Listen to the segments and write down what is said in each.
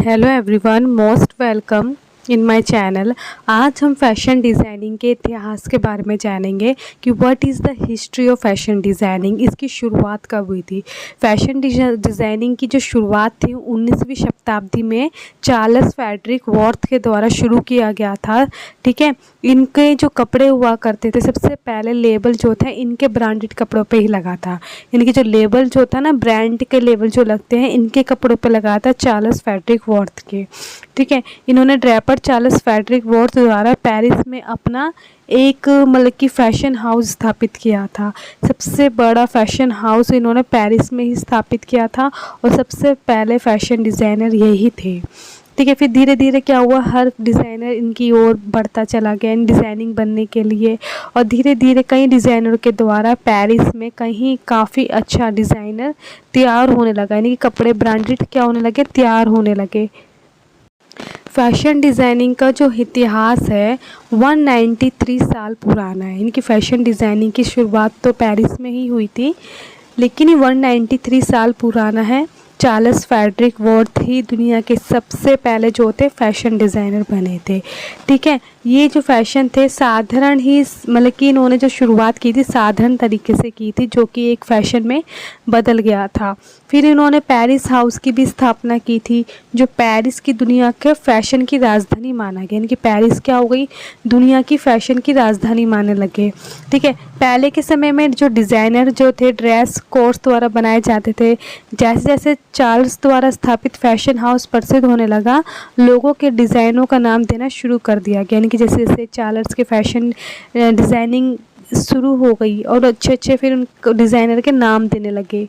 Hello everyone, most welcome in my channel. आज हम fashion designing के इतिहास के बारे में जानेंगे कि what is the history of fashion designing. इसकी शुरुआत कब हुई थी। फैशन डिज़ाइनिंग की जो शुरुआत थी 19वीं शताब्दी में चार्ल्स फ्रेडरिक वर्थ के द्वारा शुरू किया गया था। ठीक है, इनके जो कपड़े हुआ करते थे सबसे पहले लेबल जो था इनके ब्रांडेड कपड़ों पे ही लगा था। इनके जो लेबल जो था ना, ब्रांड के लेबल जो लगते हैं इनके कपड़ों पे लगा था चार्ल्स फ्रेडरिक वर्थ के। ठीक है, इन्होंने ड्रैपर चार्ल्स फ्रेडरिक वर्थ द्वारा पेरिस में अपना एक मतलब कि फ़ैशन हाउस स्थापित किया था। सबसे बड़ा फ़ैशन हाउस इन्होंने पेरिस में ही स्थापित किया था और सबसे पहले फ़ैशन डिज़ाइनर यही थे। ठीक है, फिर धीरे धीरे क्या हुआ, हर डिज़ाइनर इनकी ओर बढ़ता चला गया इन डिज़ाइनिंग बनने के लिए, और धीरे धीरे कई डिज़ाइनरों के द्वारा पेरिस में कहीं काफ़ी अच्छा डिज़ाइनर तैयार होने लगा, यानी कि कपड़े ब्रांडेड क्या होने लगे, तैयार होने लगे। फैशन डिज़ाइनिंग का जो इतिहास है 193 साल पुराना है। इनकी फ़ैशन डिज़ाइनिंग की शुरुआत तो पेरिस में ही हुई थी, लेकिन ये 193 साल पुराना है। चार्ल्स फ्रेडरिक वर्थ ही दुनिया के सबसे पहले जो थे फैशन डिज़ाइनर बने थे। ठीक है, ये जो फैशन थे साधारण ही मतलब कि इन्होंने जो शुरुआत की थी साधारण तरीके से की थी, जो कि एक फ़ैशन में बदल गया था। फिर इन्होंने पेरिस हाउस की भी स्थापना की थी, जो पेरिस की दुनिया के फ़ैशन की राजधानी माना गया। यानी कि पेरिस क्या हो गई, दुनिया की फ़ैशन की राजधानी मानने लगे। ठीक है, पहले के समय में जो डिज़ाइनर जो थे ड्रेस कोड्स द्वारा बनाए जाते थे। जैसे जैसे चार्ल्स द्वारा स्थापित फ़ैशन हाउस प्रसिद्ध होने लगा, लोगों के डिज़ाइनों का नाम देना शुरू कर दिया गया। यानी कि जैसे जैसे चार्ल्स के फ़ैशन डिज़ाइनिंग शुरू हो गई और अच्छे अच्छे फिर उन डिज़ाइनर के नाम देने लगे।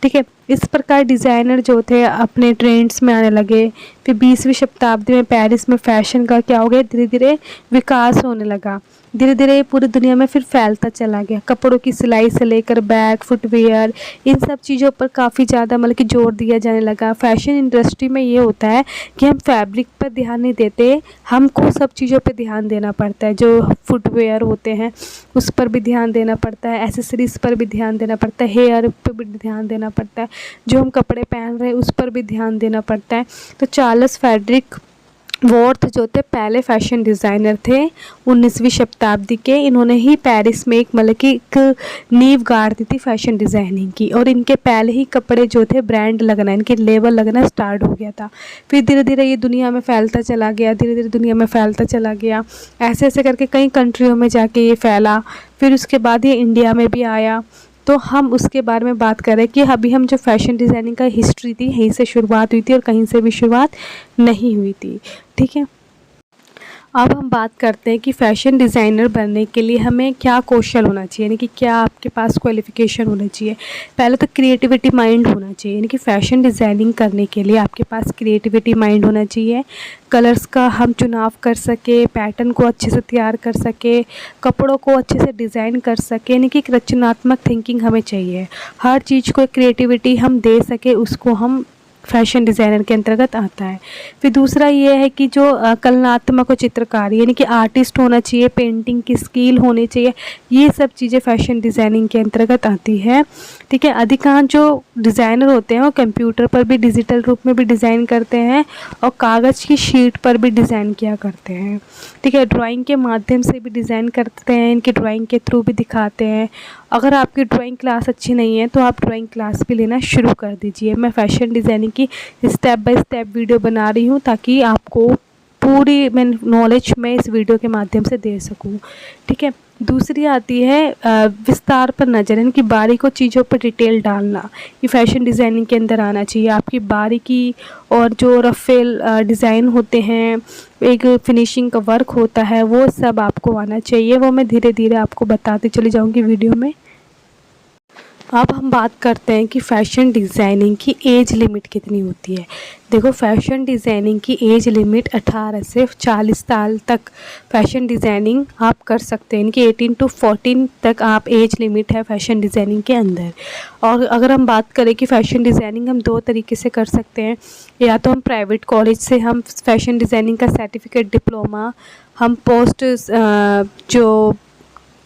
ठीक है, इस प्रकार डिज़ाइनर जो थे अपने ट्रेंड्स में आने लगे। फिर 20वीं शताब्दी में पेरिस में फ़ैशन का क्या हो गया, धीरे धीरे विकास होने लगा। धीरे धीरे पूरी दुनिया में फिर फैलता चला गया। कपड़ों की सिलाई से लेकर बैग, फुटवेयर, इन सब चीज़ों पर काफ़ी ज़्यादा मतलब कि जोर दिया जाने लगा। फ़ैशन इंडस्ट्री में ये होता है कि हम फैब्रिक पर ध्यान नहीं देते, हमको सब चीज़ों पर ध्यान देना पड़ता है। जो फुटवेयर होते हैं उस पर भी ध्यान देना पड़ता है, एसेसरीज़ पर भी ध्यान देना पड़ता है, हेयर पर भी ध्यान देना पड़ता है, जो हम कपड़े पहन रहे हैं उस पर भी ध्यान देना पड़ता है। तो चार्ल्स फ्रेडरिक वर्थ जो थे पहले फ़ैशन डिज़ाइनर थे 19वीं शताब्दी के। इन्होंने ही पेरिस में एक मतलब कि एक नींव गाड़ दी थी फ़ैशन डिज़ाइनिंग की, और इनके पहले ही कपड़े जो थे ब्रांड लगना, इनके लेबल लगना स्टार्ट हो गया था। फिर धीरे धीरे ये दुनिया में फैलता चला गया, धीरे धीरे दुनिया में फैलता चला गया। ऐसे ऐसे करके कई कंट्रियों में जाके ये फैला। फिर उसके बाद ये इंडिया में भी आया। तो हम उसके बारे में बात कर रहे हैं कि अभी हम जो फैशन डिज़ाइनिंग का हिस्ट्री थी यहीं से शुरुआत हुई थी और कहीं से भी शुरुआत नहीं हुई थी। ठीक है, अब हम बात करते हैं कि फ़ैशन डिज़ाइनर बनने के लिए हमें क्या कौशल होना चाहिए, यानी कि क्या आपके पास क्वालिफ़िकेशन होना चाहिए। पहले तो क्रिएटिविटी माइंड होना चाहिए, यानी कि फ़ैशन डिज़ाइनिंग करने के लिए आपके पास क्रिएटिविटी माइंड होना चाहिए। कलर्स का हम चुनाव कर सके, पैटर्न को अच्छे से तैयार कर सके, कपड़ों को अच्छे से डिज़ाइन कर सके, यानी कि एक रचनात्मक थिंकिंग हमें चाहिए। हर चीज़ को क्रिएटिविटी हम दे सके, उसको हम फैशन डिज़ाइनर के अंतर्गत आता है। फिर दूसरा ये है कि जो कलात्मक और चित्रकारी, यानी कि आर्टिस्ट होना चाहिए, पेंटिंग की स्किल होनी चाहिए। ये सब चीज़ें फैशन डिज़ाइनिंग के अंतर्गत आती है। ठीक है, अधिकांश जो डिज़ाइनर होते हैं वो कंप्यूटर पर भी डिजिटल रूप में भी डिज़ाइन करते हैं और कागज़ की शीट पर भी डिज़ाइन किया करते हैं। ठीक है, ड्राइंग के माध्यम से भी डिज़ाइन करते हैं, इनकी ड्राइंग के थ्रू भी दिखाते हैं। अगर आपकी ड्राइंग क्लास अच्छी नहीं है तो आप ड्राइंग क्लास भी लेना शुरू कर दीजिए। मैं फ़ैशन डिज़ाइनिंग की स्टेप बाय स्टेप वीडियो बना रही हूँ ताकि आपको पूरी मैं नॉलेज मैं इस वीडियो के माध्यम से दे सकूँ। ठीक है, दूसरी आती है विस्तार पर नज़र, यानी कि बारीकों चीज़ों पर डिटेल डालना। ये फैशन डिज़ाइनिंग के अंदर आना चाहिए। आपकी बारीकी और जो रफ़ेल डिज़ाइन होते हैं, एक फिनिशिंग का वर्क होता है, वो सब आपको आना चाहिए। वो मैं धीरे धीरे आपको बताती चली जाऊँगी वीडियो में। अब हम बात करते हैं कि फ़ैशन डिज़ाइनिंग की एज लिमिट कितनी होती है। देखो, फ़ैशन डिज़ाइनिंग की एज लिमिट 18 से 40 साल तक फ़ैशन डिज़ाइनिंग आप कर सकते हैं। इनकी 18 to 14 तक आप एज लिमिट है फ़ैशन डिज़ाइनिंग के अंदर। और अगर हम बात करें कि फ़ैशन डिज़ाइनिंग हम दो तरीके से कर सकते हैं, या तो हम प्राइवेट कॉलेज से हम फ़ैशन डिज़ाइनिंग का सर्टिफिकेट डिप्लोमा हम पोस्ट जो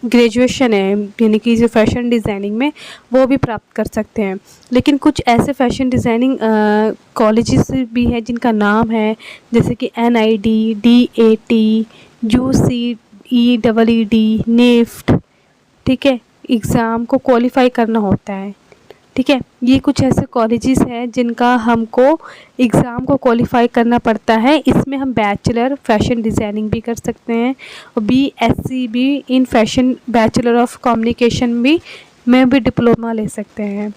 ग्रेजुएशन है यानी कि जो फैशन डिज़ाइनिंग में, वो भी प्राप्त कर सकते हैं। लेकिन कुछ ऐसे फैशन डिज़ाइनिंग कॉलेजेस भी हैं जिनका नाम है, जैसे कि NID, DAT, UCEED, नेफ्ट, ठीक है, एग्ज़ाम को क्वालिफ़ाई करना होता है, ठीक है। ये कुछ ऐसे कॉलेजेस हैं जिनका हमको एग्ज़ाम को क्वालिफ़ाई करना पड़ता है। इसमें हम बैचलर फ़ैशन डिज़ाइनिंग भी कर सकते हैं और BSc भी in fashion, bachelor of communication में भी डिप्लोमा ले सकते हैं।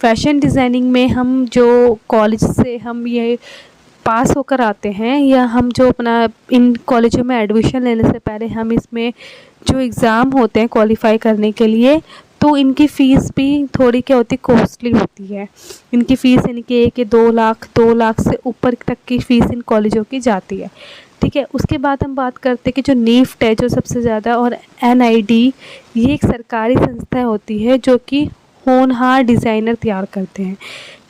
फ़ैशन डिज़ाइनिंग में हम जो कॉलेज से हम ये पास होकर आते हैं, या हम जो अपना इन कॉलेजों में एडमिशन लेने से पहले हम इसमें जो एग्ज़ाम होते हैं क्वालिफ़ाई करने के लिए, तो इनकी फ़ीस भी थोड़ी क्या होती है, कॉस्टली होती है। इनकी फ़ीस यानी कि 1 या 2 लाख से ऊपर तक की फ़ीस इन कॉलेजों की जाती है, ठीक है। उसके बाद हम बात करते हैं कि जो नेफ्ट है जो सबसे ज़्यादा, और NID, ये एक सरकारी संस्था होती है जो कि होनहार डिज़ाइनर तैयार करते हैं,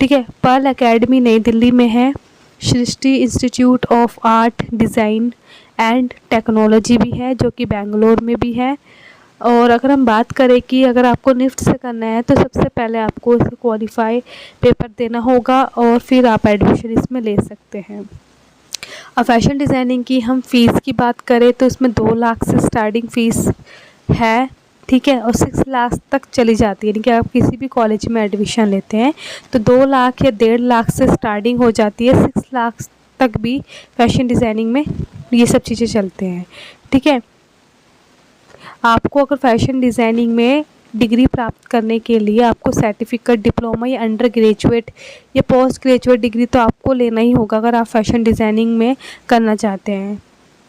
ठीक है। पर्ल एकेडमी नई दिल्ली में है, Srishti institute of art design and technology भी है जो कि बेंगलोर में भी है। और अगर हम बात करें कि अगर आपको निफ्ट से करना है तो सबसे पहले आपको इसका क्वालिफाई पेपर देना होगा और फिर आप एडमिशन इसमें ले सकते हैं। अब फैशन डिज़ाइनिंग की हम फ़ीस की बात करें तो इसमें 2 लाख से स्टार्टिंग फ़ीस है, ठीक है, और 6 लाख तक चली जाती है। यानी कि आप किसी भी कॉलेज में एडमिशन लेते हैं तो 2 लाख या 1.5 लाख से स्टार्टिंग हो जाती है, 6 लाख तक भी फैशन डिज़ाइनिंग में ये सब चीज़ें चलते हैं, ठीक है। आपको अगर फैशन डिज़ाइनिंग में डिग्री प्राप्त करने के लिए आपको सर्टिफिकेट, डिप्लोमा या अंडर ग्रेजुएट या पोस्ट ग्रेजुएट डिग्री तो आपको लेना ही होगा अगर आप फैशन डिज़ाइनिंग में करना चाहते हैं,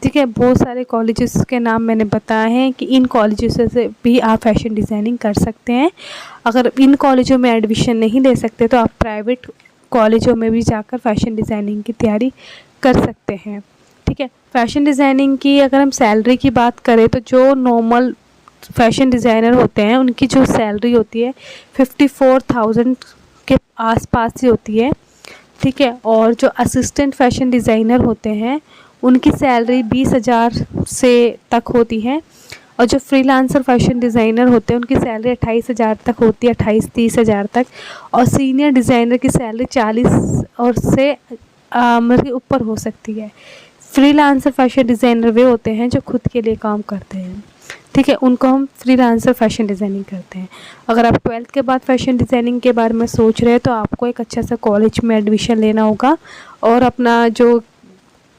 ठीक है। बहुत सारे कॉलेजेस के नाम मैंने बताए हैं कि इन कॉलेजेस से भी आप फैशन डिज़ाइनिंग कर सकते हैं। अगर इन कॉलेजों में एडमिशन नहीं ले सकते तो आप प्राइवेट कॉलेजों में भी जाकर फैशन डिज़ाइनिंग की तैयारी कर सकते हैं, ठीक है। फैशन डिज़ाइनिंग की अगर हम सैलरी की बात करें तो जो नॉर्मल फैशन डिज़ाइनर होते हैं उनकी जो सैलरी होती है 54,000 के आसपास ही होती है, ठीक है। और जो असिस्टेंट फैशन डिज़ाइनर होते हैं उनकी सैलरी 20,000 से तक होती है, और जो फ्रीलांसर फैशन डिज़ाइनर होते हैं उनकी सैलरी 28,000 तक होती है, 28-30,000 तक। और सीनियर डिज़ाइनर की सैलरी 40 और से मतलब ऊपर हो सकती है। फ्रीलांसर फैशन डिज़ाइनर वे होते हैं जो खुद के लिए काम करते हैं, ठीक है, उनको हम फ्रीलांसर फैशन डिज़ाइनिंग करते हैं। अगर आप 12th के बाद फैशन डिज़ाइनिंग के बारे में सोच रहे हैं तो आपको एक अच्छा सा कॉलेज में एडमिशन लेना होगा और अपना जो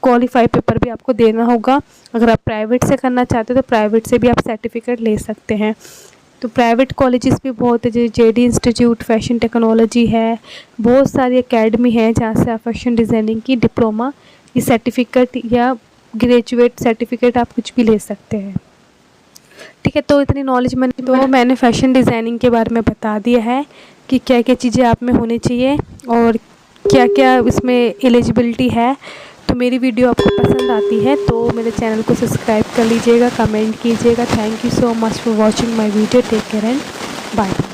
क्वालिफाई पेपर भी आपको देना होगा। अगर आप प्राइवेट से करना चाहते हो तो प्राइवेट से भी आप सर्टिफिकेट ले सकते हैं। तो प्राइवेट कॉलेजेस भी बहुत है, जैसे JD इंस्टीट्यूट फैशन टेक्नोलॉजी है, बहुत सारी एकेडमी है जहाँ से आप फैशन डिज़ाइनिंग की डिप्लोमा ये सर्टिफिकेट या ग्रेजुएट सर्टिफिकेट आप कुछ भी ले सकते हैं, ठीक है। तो इतनी नॉलेज मैंने फ़ैशन डिज़ाइनिंग के बारे में बता दिया है कि क्या क्या चीज़ें आप में होनी चाहिए और क्या क्या इसमें एलिजिबिलिटी है। तो मेरी वीडियो आपको पसंद आती है तो मेरे चैनल को सब्सक्राइब कर लीजिएगा, कमेंट कीजिएगा। Thank you so much for watching my video. Take care and bye.